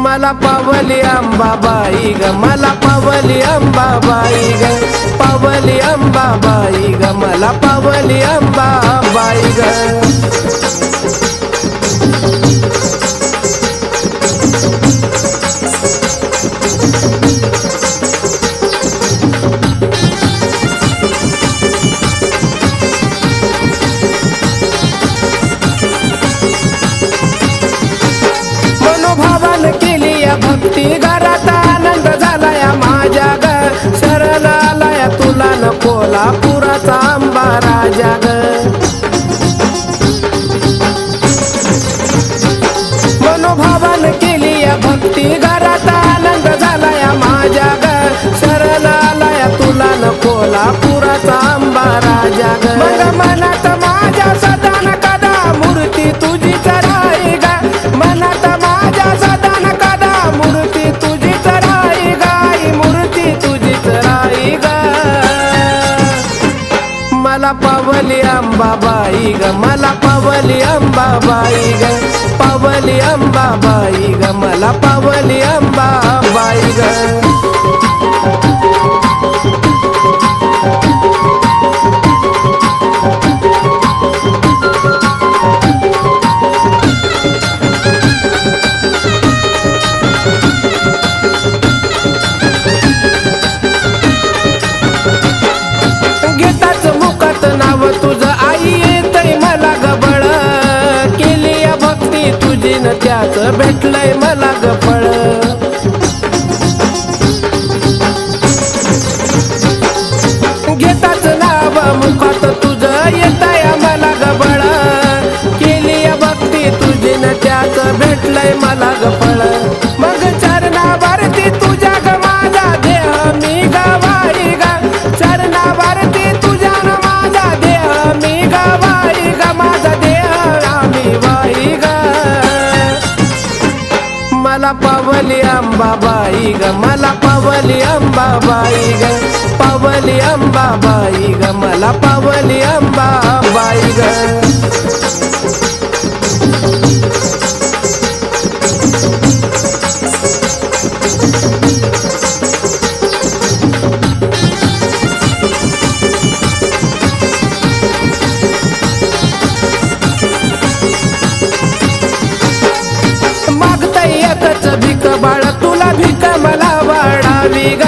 मला पावली अंबाबाई ग, मला पावली अंबाबाई ग, पावली अंबाबाई ग, मला पावली अंबाबाई ग। भक्ती घरात आनंद झालाय माझ्या ग, शरण आलाय तुला न कोल्हापुराचा अंबा राजा ग। मनोभावान केली भक्ती घरात आनंद झालाय माझ्या ग, शरण आलाय तुला न कोल्हापुराचा अंबा राजा ग। मग मनात माझ्या सदा न कदा मूर्ती तुझीच राही ग, मनात माझ्या सदा न कदा मूर्ती तुझीच राही गाई, मूर्ती तुझीच राही ग। मला पावली अंबाबाई ग, मला पावली अंबाबाई ग, पावली अंबाबाई ग, मला पावली अंबाबाई ग। त्याच भेटलंय मला ग फळ, घेताच नाव मुखात तुझं येताय मला ग बळ, केली भक्ती तुझी न त्याच भेटलंय मला ग फळ। मग चरणावरती तुझ्या ग माझा देह मी गवाई ग, चरणावरती तुझ्या न माझा देह मी गवाई ग, माझा देह आम्ही वाई ग। मला पावली अंबाबाई ग, मला पावली अंबाबाई ग, पावली अंबाबाई ग, मला पावली अंबाबाई ग। भीक बाळ तुला भीक मला वाढावी ग,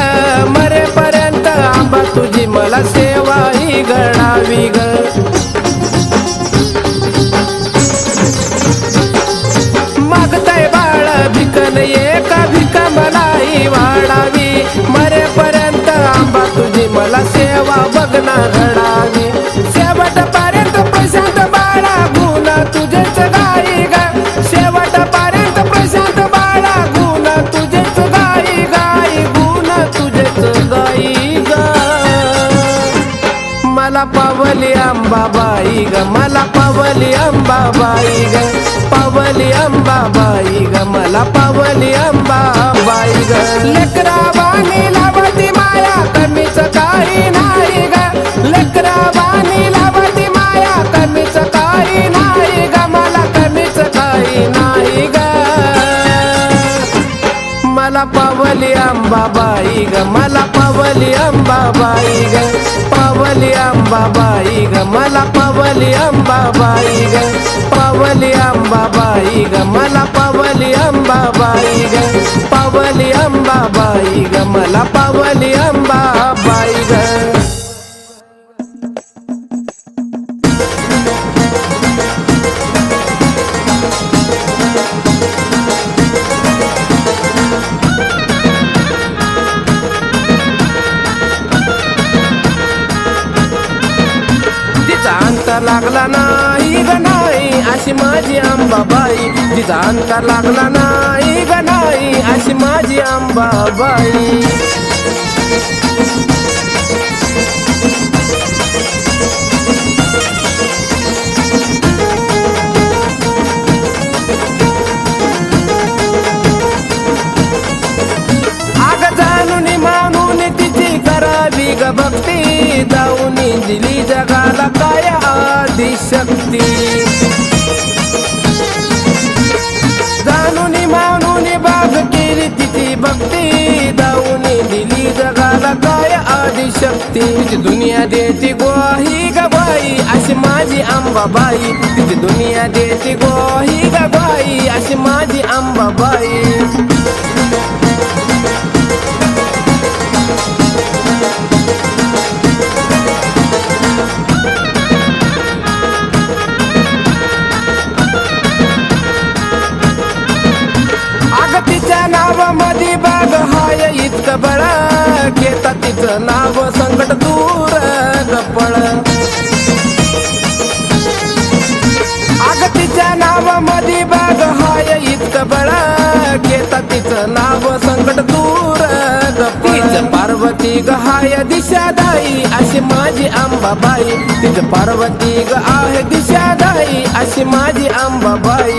मरेपर्यंत आंबा तुझी मला सेवा ही घडावी ग। मागताय बाळ भीक एक भीक मलाही वाढावी, मरेपर्यंत आंबा तुझी मला सेवा बघना घडावी। शेवटपर्यंत प्रशांत बाळा गुण तुझेच गाई ग, शेवटपर्यंत प्रशांत बाळा गुण तुझेच गाई गाई, गुण तुझेच गाई ग। मला पावली अंबाबाई ग, मला पावली अंबाबाई ग, पावली अंबाबाई ग, मला पावली अंबाबाई ग। लेकरावानी लावती माया कमीच काही नाही ग, लेकरावानी लावती माया कमीच काही नाही ग, मला कमीच काही नाही ग। मला पावली अंबाबाई ग, मला पावली अंबाबाई ग, पावली अंबाबाई ग, मला पावली अंबाबाई ग, पावली अंबाबाई ग, मला पावली अंबाबाई ग, पावली अंबाबाई ग, मला पावली अंबाबाई ग। अंत लागला नाही ग नाही, अशी माझी अंबाबाई, तिचा अंतर लागला नाही ग नाही, अशी माझी अंबाबाई. करावी ग भक्ती, दाऊनी दिली जगाला काय आदिशक्ती. जाणून मानून बाग केली तिची भक्ती, दाऊनी दिली जगाला काय आदिशक्ती. तिची दुनिया देती ग्वाही ग बाई, अशी माझी अंबाबाई, तिची दुनिया देती ग्वाही ग बाई, अशी माझी अंबाबाई. नावामध्ये बाग हाय इतकं बळ, घेता तिचं नाव संकट दूर गपळ. अग तिच्या नावामध्ये बाग हाय इतकं बळ, घेता तिचं नाव संकट दूर गपळ. पार्वती ग हाय दिशादाई, अशी माझी अंबाबाई, तिचं पार्वती ग आहे दिशादाई, अशी माझी अंबाबाई.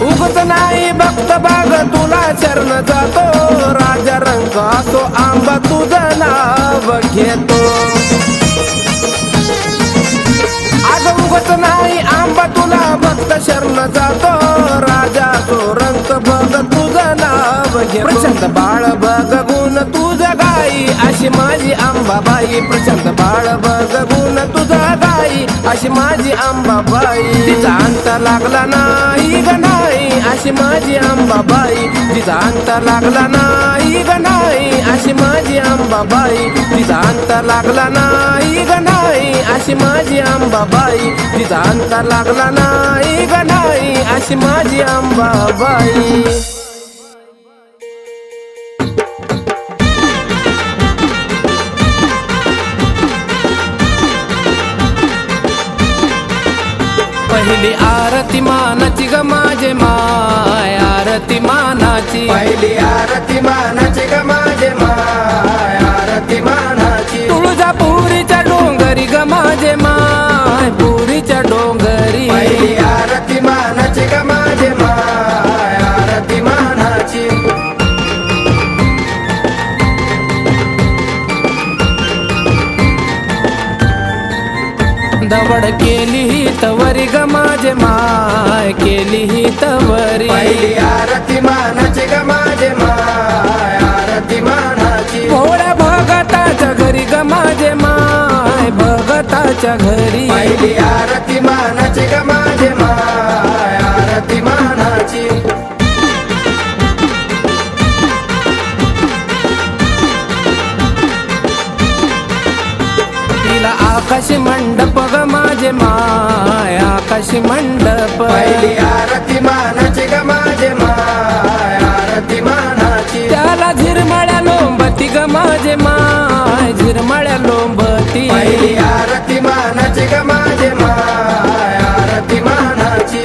उगत नाही भक्त बाग तुला शरण जातो, राजा रंग असो आंबा तुझं नाव घेतो. अग उगत नाही आंबा तुला भक्त शरण जातो, राजा तो रंग बघ तुझं नाव घेतो. प्रशांत बाळ बघ गुण तुझं गाई, अशी माझी अंबाबाई, प्रशांत बाळ बघ गुण तुझं गाई, अशी माझी अंबाबाई. तिचा अंत लागला नाही ग नाही, अशी माझी अंबाबाई, तिचा अंत लागला नाही ग नाही, अशी माझी अंबाबाई. तिचा अंत लागला नाही ग नाही, अशी माझी अंबाबाई, तिचा अंत लागला नाही ग नाही, अशी माझी अंबाबाई. पहिली आरती मानाची ग माझे माय, आरती मानाची, पहिली आरती मानाची ग माझे माय, आरती मानाची. तुळजापुरीच्या डोंगरी ग माझे माय, पुरीच्या डोंगरी. पहिली आरती मानाची ग माझे माय, आरती मानाची. दवड केली ही तवरी ग माझे माय, केली ही तवरी. पहिली आरती मानाची ग माझे माय, आरती मानाची. भोळ्या भगताच्या घरी ग माझे माय, भगताच्या घरी. पहिली आरती मानाची ग माझे माय, आरती मानाची. आकाशी मंडप ग माझे माय, आकाशी मंडप. पहिली आरती मानाची ग माझे माय, आरती मानाची. त्याला झिरमळ्या लोंबती ग माझे माय, झिरमळ्या लोंबती. पहिली आरती मानाची ग माझे माय, आरती मानाची.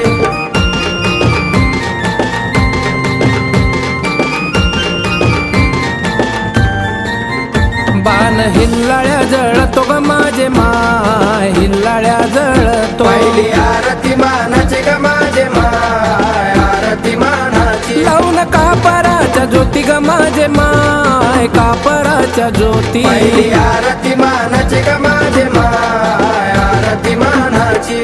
बाण हिल्लाळ्या जळतो ग माझे माय, हिल्लाळ्या जळतो. पहिली आरती मानाची ग माझे माय, आरती मानाची. लावून कापराच्या ज्योती ग माझे माय, कापराच्या ज्योती. पहिली आरती मानाची ग माझे माय, आरती मानाची.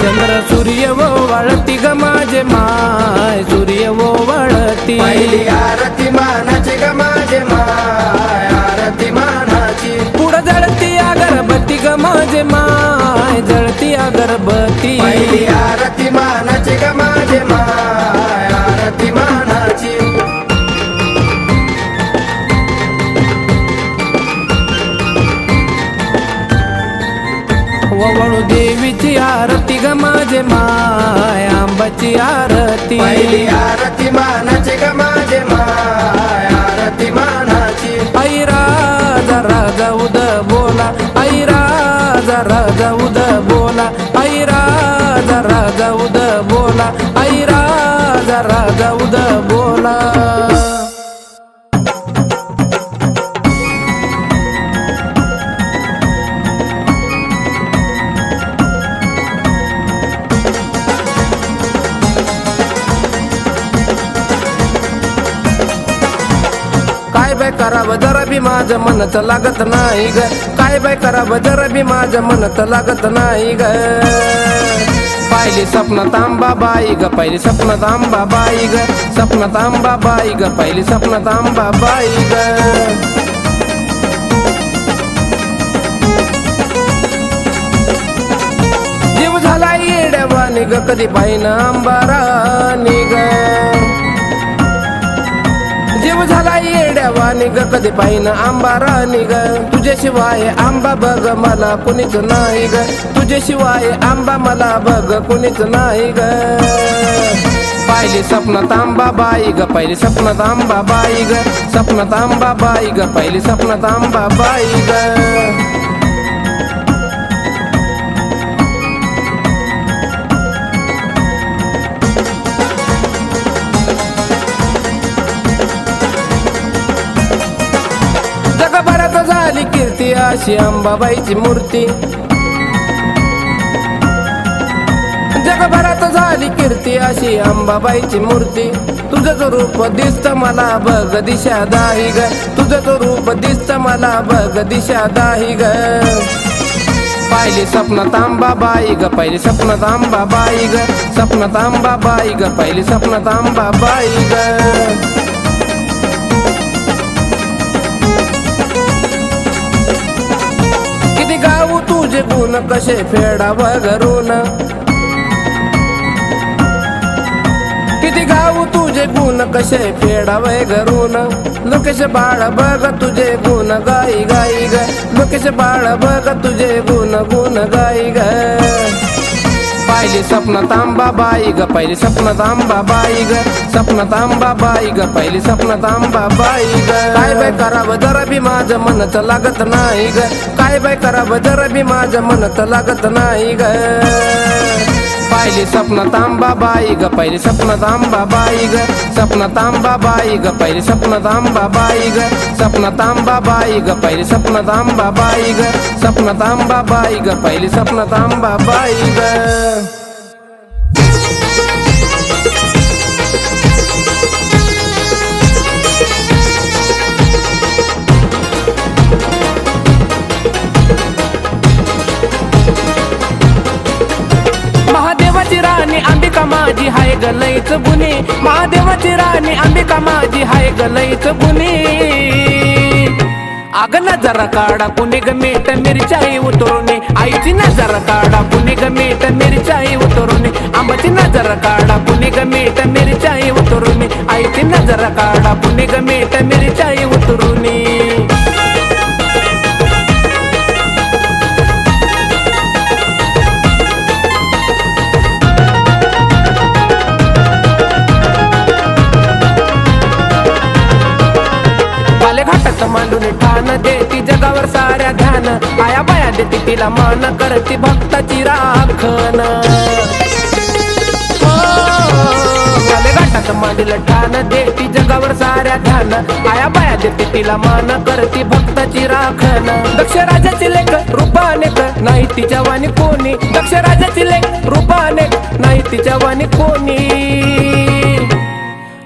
चंद्र सूर्य वो वळती ग माझे माय, सूर्य वो वळती. पहिली आरती मानाची ग माझे माय, आरती मानाची. पुढं जळती अगरबत्ती ग माझे माय, जळती अगरबत्ती. पहिली आरती मानाची ग माझे माय, आरती मानाची. माझे माय आंबाची आरती पहिली आरती मानाची ग माझे माय आरती मानाची आई राजा राजा उद बोला आई राजा राजा उद बोला आई राजा राजा उद बोला आई राजा राजा उद बोला काय बाय करावं जरा बी माझं मनच लागत नाही ग काय बाय करावं जरा बी माझं मनच लागत नाही ग पाहिली स्वप्नात आंबाबाई ग पहिली स्वप्नात आंबाबाई ग स्वप्नात आंबाबाई ग पहिली स्वप्नात आंबाबाई ग जीव झाला येड्यावानी ग कधी पाहिन आंबाराणी ग जीव झाला येड्यावानी ग कधी पाहिन आंबाराणी ग तुझ्याशिवाय आंबा बघ मला कुणीच नाही ग तुझ्याशिवाय आंबा मला बघ कुणीच नाही ग पाहिली स्वप्नात आंबाबाई ग पहिली स्वप्नात आंबाबाई ग स्वप्नात आंबाबाई ग पहिली स्वप्नात आंबाबाई ग जगभरात झाली कीर्ती अशी अंबाबाईची मूर्ती जगभरात झाली कीर्ती अशी अंबाबाईची मूर्ती तुझं रूप दिसत मला बघ दिशा दाही ग तुझं रूप दिसत मला बघ दिशा दाही ग पाहिली स्वप्नात आंबाबाई ग पहिली स्वप्नात आंबाबाई ग स्वप्नात आंबाबाई ग पहिली स्वप्नात आंबाबाई ग किती गाऊ तुझे गुण कसे फेडावं घरून किती गाऊ तुझे गुण कसे फेडावं घरून लोकेश बाळ बघ तुझे गुण गाई गाई ग लोकेश बाळ बघ तुझे गुण गुण गाई ग पाहिली स्वप्नात आंबाबाई ग पहिली स्वप्नात आंबाबाई ग स्वप्नात आंबाबाई ग पहिली स्वप्नात आंबाबाई ग काय बाय करावं जरा बी माझं मनच लागत नाही ग काय बाय करावं जरा बी माझं मनच लागत नाही ग पाहिली स्वप्नात आंबाबाई ग पहिली स्वप्नात आंबाबाई ग स्वप्नात आंबाबाई ग पहिली स्वप्नात आंबाबाई ग स्वप्नात आंबाबाई ग पहिली स्वप्नात आंबाबाई ग स्वप्नात आंबाबाई ग पहिली स्वप्नात आंबाबाई ग महादेवाची राणी अंबिका माझी हाय गलईच गुन्हे महादेवाची राणी अंबिका माझी हाय गलईच गुन्हे अग नजर काढा कुणी ग मीठ मिरच्याही उतरवणे आईची नजर काढा कुणी ग मीठ मिरच्याही उतरवणे आंबाची नजर काढा कुणी ग मीठ मिरच्याही उतरवणे आईची नजर काढा कुणी ग मीठ मिरच्याही उतरवणे घाटात मांडून ठाण देती जगावर साऱ्या ध्यान आया बाया देती तिला मान करती भक्ताची राखण घाटात मांडून ठाण देती जगावर साऱ्या ध्यान आया बाया देती तिला मान करती भक्ताची राखण दक्ष राजाची लेख रूपाने नाही तिच्या वाणी कोणी दक्ष राजाची लेख रूपाने नाही तिच्या वाणी कोणी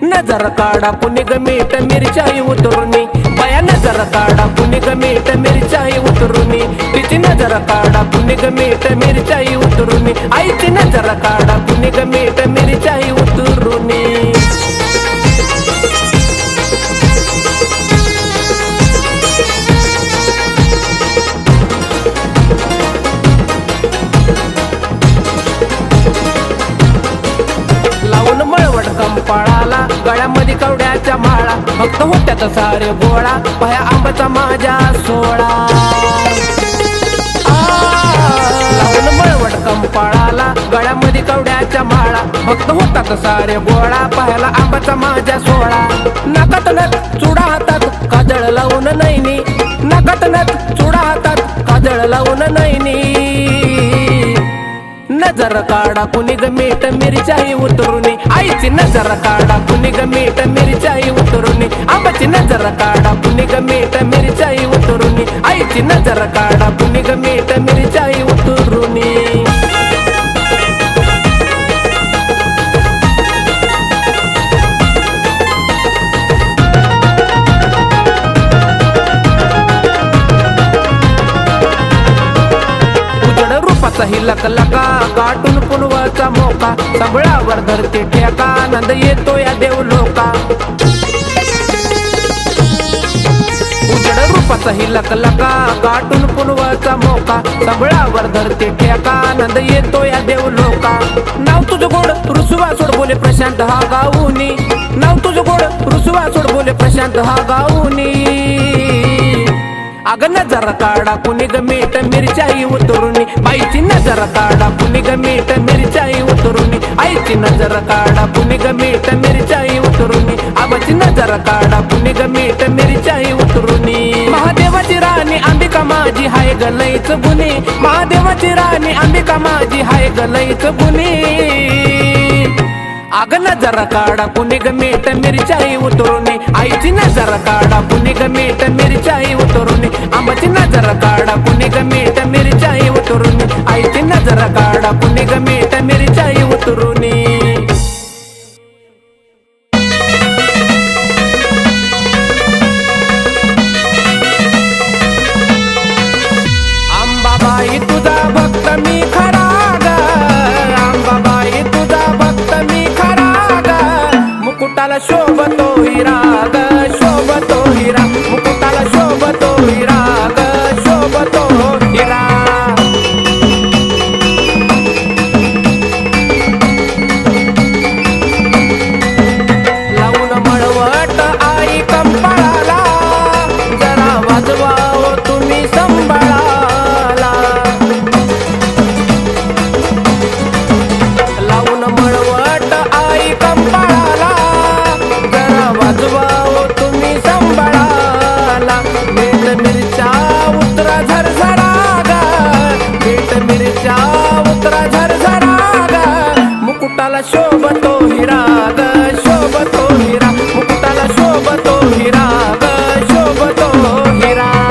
नजर काढा कुणी ग मीठ मिरच्याही उतरुनी बाया नजर काढा कुणी ग मीठ मिरच्याही उतरुनी तिची नजर काढा कुणी ग मीठ मिरच्याही उतरुनी आईची नजर काढा कुणी ग मीठ मिरच्याही उतरुनी कंपाळाला गळ्यामध्ये कवड्याच्या माळा भक्त होत्यात सारे गोळा पाया आंबाचा माझ्या सोळा लावून मळवट कंपाळाला गळ्यामध्ये भक्त होतात सारे गोळा पाहायला आंबाचा माझ्या सोहळा नाकात नथ चुडा हातात काजळ लावून नैनी नाकात नथ चुडा हातात काजळ लावून नैनी नजर काढा कुणी ग मीठ मिरच्याही उतरुनी आईची नजर काढा कुणी ग मीठ मिरच्याही उतरुनी आंबाची नजर काढा कुणी ग मीठ मिरच्याही उतरुनी आईची नजर काढा कुणी ग मीठ मिरच्याही उतरुनी ही लका गाठून पुनवाचा मोका संबळावर धरते ठेका आनंद येतो या देव लोका उजड रूपाचा ही लका गाठून पुनवाचा मोका संबळावर धरते ठेका आनंद येतो या देव लोका नाव तुझं गोड रुसवा सोड बोले प्रशांत हा गाऊनी नाव तुझं गोड रुसवा सोड बोले प्रशांत हा गाऊनी अग नजर काढा कुणी ग मीठ मिरच्याही उतरुनी बाईची नजर काढा कुणी ग मीठ मिरच्याही उतरुनी आईची नजर काढा कुणी ग मीठ मिरच्याही उतरुनी आबाची नजर काढा कुणी ग मीठ मिरच्याही उतरुनी महादेवाची राणी अंबिका माझी हाय गलईच गुनी महादेवाची राणी अंबिका माझी हाय गलईच गुनी अग नजर काढा कुणी ग मीठ मिरच्याही उतरुनी आईची नजर काढा कुणी ग मीठ मिरच्याही उतरुनी आंबाची नजर काढा कुणी ग मीठ मिरच्याही उतरुनी आईची नजर काढा कुणी ग मीठ मिरच्याही उतरुनी आंबाबाई तुझा भक्त मी खरा ग आंबाबाई तुझा भक्त मी खरा ग मुकुटाला शोभतो हिरा ग शोभतो हिरा मुकुटाला शोभतो हिरा ग शोभतो हिरा लावून मळवट आई कंपाळाला जरा वाजवा हो तुम्ही संभाळाला लावून मळवट आई कंपाळाला जरा वाजवा हो तुम्ही संभाळाला मीठ मिरच्या उतरा झरझरा ग मीठ मिरच्या उतरा झरझरा ग मुकुटाला शोभतो हिरा ग शोभतो हिरा मुकुटाला शोभतो हिरा ग शोभतो हिरा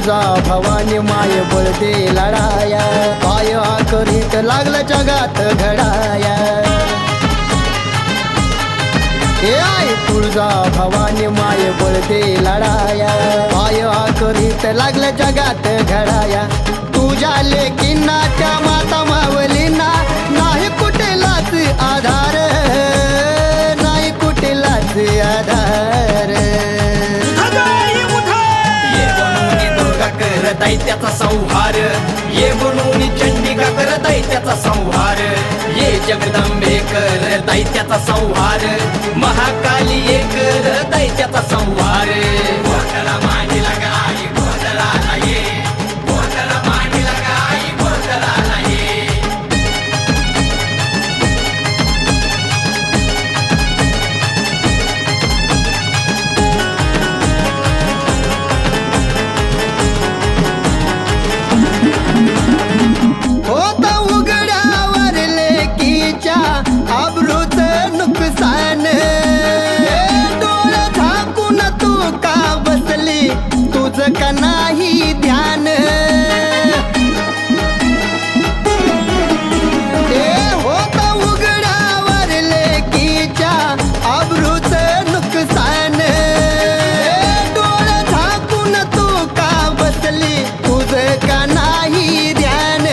तुळजा भवानी माय बळदे लढाया, पाय करीत लागलं जगात घडाया. हे आई तुळजा भवानी माय बळदे लढाया, पाय करीत लागलं जगात घडाया. तुझ्या लेकींना त्या माता मावलींना नाही कुठलाच आधार, नाही कुठलाच आधार. दैत्याचा संहार, ये बनून चंडिका कर दैत्याचा संहार. ये जगदंबे कर दैत्याचा संहार, महाकाली ये कर दैत्याचा संहार. गोंधळा मांडीला गाई गोंधळाला ये, गोंधळा मांडीला गाई गोंधळाला ये. होत उघड्यावर लेकीच्या आबरूच नुकसान, डोळं झाकून तू का बसली तुझं का नाही ध्यान. होत उघड्यावर लेकीच्या आबरूच नुकसान, डोळं झाकून तू का बसली तुझं का नाही ध्यान.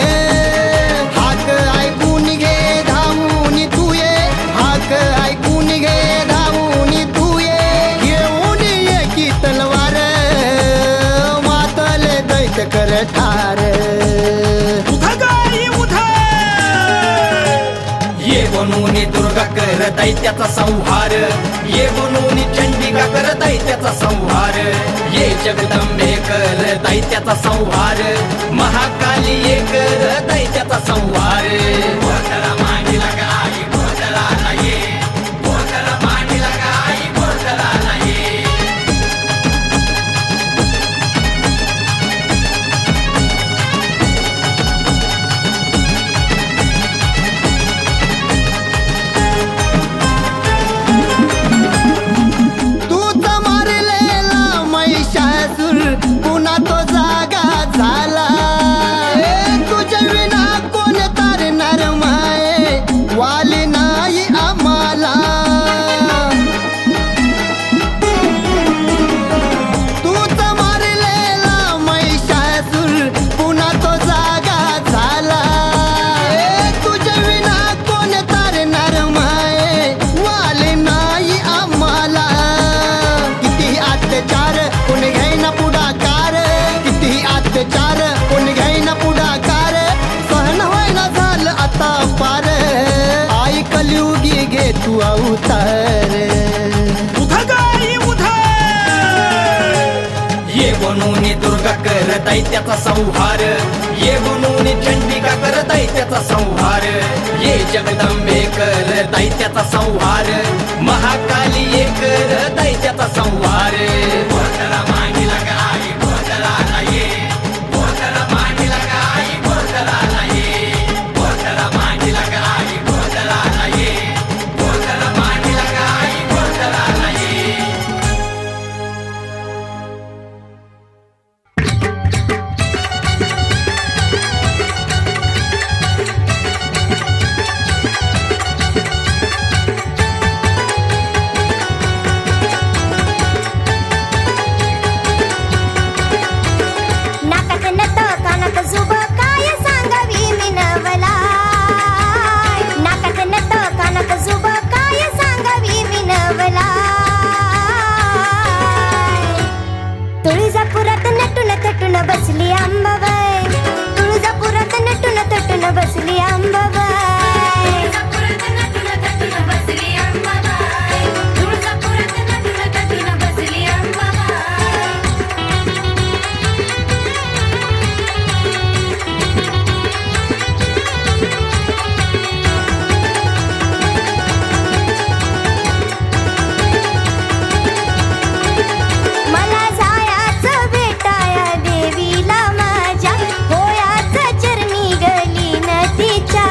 हाक ऐकून घे धावून तू ये, हाक ऐकून घे धावून तू ये. घेऊन ये की तलवार, मातल दैत कर ठार. ये बनून दुर्गा कर दैत्याचा संहार, ये बनून चंडिका कर दैत्याचा संहार. ये जगदंबे कर दैत्याचा संहार, महाकाली ये कर दैत्याचा संहार. गोंधळा मांडीला गाई गोंधळाला ये, गोंधळा मांडीला गाई गोंधळाला ये. तूच मारलेला महिषासूर पुन्हा तो जागा झाला. तुझ्या विना कोण तारणार माये, वाली नाही आम्हाला. तूच मारलेला महिषासूर पुन्हा तो जागा झाला. तुझ्या विना कोण तारणार माये, वाली नाही आम्हाला. किती अत्याचार कोण घेईना पुढाकार, किती अत्याचार कोण घेईना पुढाकार. सहन व्हायला झालं आता पार, आई कलियुगी घे तू अवतार. ये बनून दुर्गा कर दैत्याचा संहार, ये बनून चंडिका कर दैत्याचा संहार. ये जगदंबे कर दैत्याचा संहार, महाकाली ये कर दैत्याचा संहार. गोंधळा मांडीला गाई गोंधळाला ये, गोंधळा मांडीला गाई गोंधळाला ये, गोंधळा मांडीला गाई गोंधळाला ये, गोंधळा मांडीला गाई गोंधळाला ये. नाकात नथ कानात जुब काय सांगावी मी नवला. नाकात नथ कानात जुब काय सांगावी मी नवला. तुळजापुरात नटून थटून बसली अंबाबाई, तुळजापुरात नटून थटून बसली अंबाबाई. तुळजापुरात नटून थटून बसली अंबाबाई, तुळजापुरात नटून थटून बसली अंबाबाई. मला जायाचं भेटाया देवीला माझ्या, होयाचं चरणी गली न तिच्या.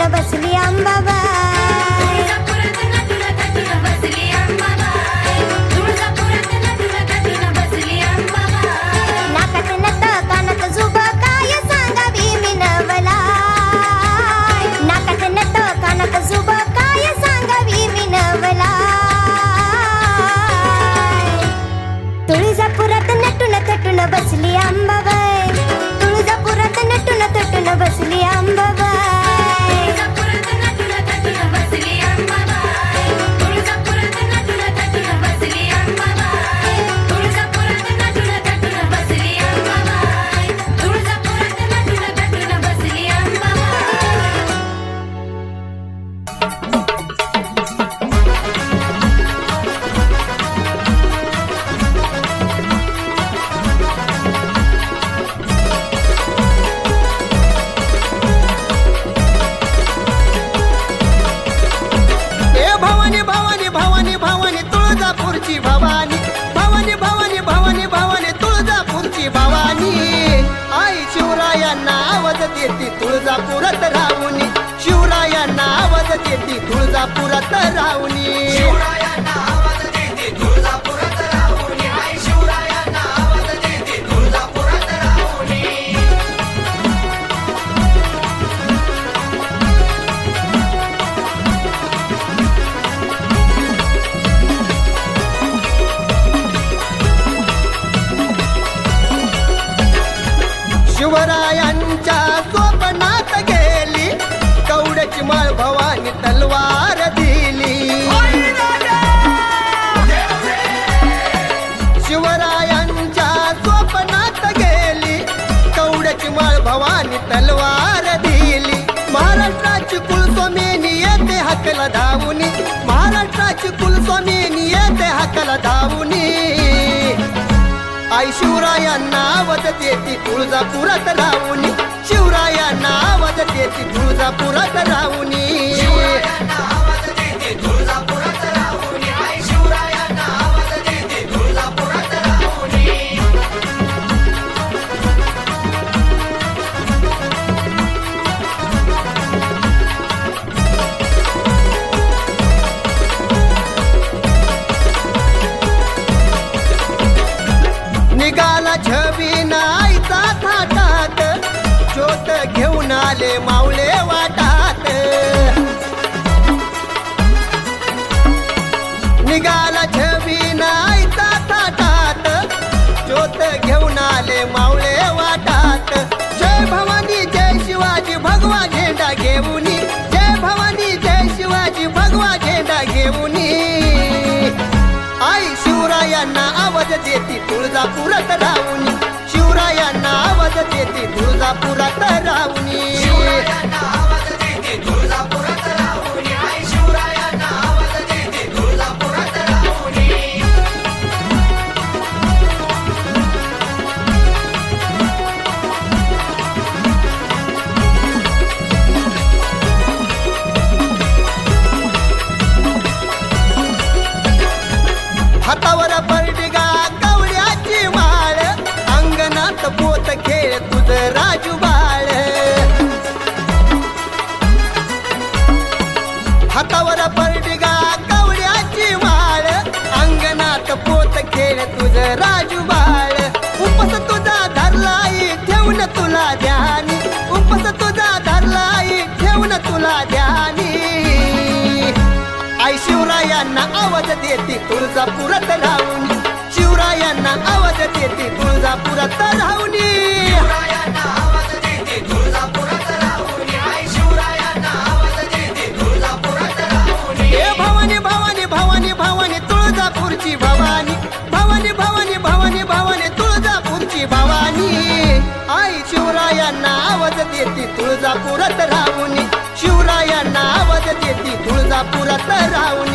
नटून बसली अंबाबाई नाकात नथ कानात जुब काय सांगावी मी नवलाई नाकात नथ कानात जुब काय सांगावी मी नवलाई तुळजापुरात नटून थटून बसली अंबाबाई तुळजापुरात नटून थटून बसली अंबाबाई तुळजापूरची भवानी भवानी भवानी भवानी भवानी तुळजापूरची भवानी आई शिवरायांना आवाज देती तुळजापुरात राहुनी शिवरायांना आवाज देती तुळजापुरात राहुनी शिवरायांच्या स्वप्नात गेली कवड्याची माळ भवानी तलवार दिली शिवरायांच्या स्वप्नात गेली कवड्याची माळ भवानी तलवार दिली महाराष्ट्राची कुलस्वामिनी येते हकला धावुनी महाराष्ट्राची कुलस्वामिनी येते हकला धावुनी आई शिवरायांना आवाज देती तुळजापुरात राहुनी शिवरायांना आवाज देती तुळजापुरात राहुनी निघाला छबीना आईचा थाटात ज्योत घेऊन आले मावळे वाटात निघाला छबीना आईचा थाटात ज्योत घेऊन आले मावळे वाटात जय भवानी जय शिवाजी भगवा झेंडा घेऊनी जय भवानी जय शिवाजी भगवा झेंडा घेऊनी आई शिवरायांना आवाज देती तुळजापुरात राहुनी शिवरायांना आवाज देती तुळजापुरात राहुनी हातावर परडिगा कवड्याची माळ अंगणात पोत खेळ तुझं राजू बाळ हातावर परडिगा कवड्याची माळ अंगणात पोत खेळ तुझं राजू बाळ उपस तुझा धरलाई ठेवून तुला ध्यानी उपस तुझा धरलाई ठेवून तुला ध्यानी आई शिवरायांना आवाज देती तुळजापुरात राहुनी शिवरायांना आवाज देती तुळजापुरात राहुनी हे भवानी भवानी भवानी भवानी तुळजापूरची भवानी भवानी भवानी भवानी भवानी तुळजापूरची भवानी आई शिवरायांना आवाज देती तुळजापुरात राहुनी शिवरायांना आवाज देती तुळजापुरात राहुनी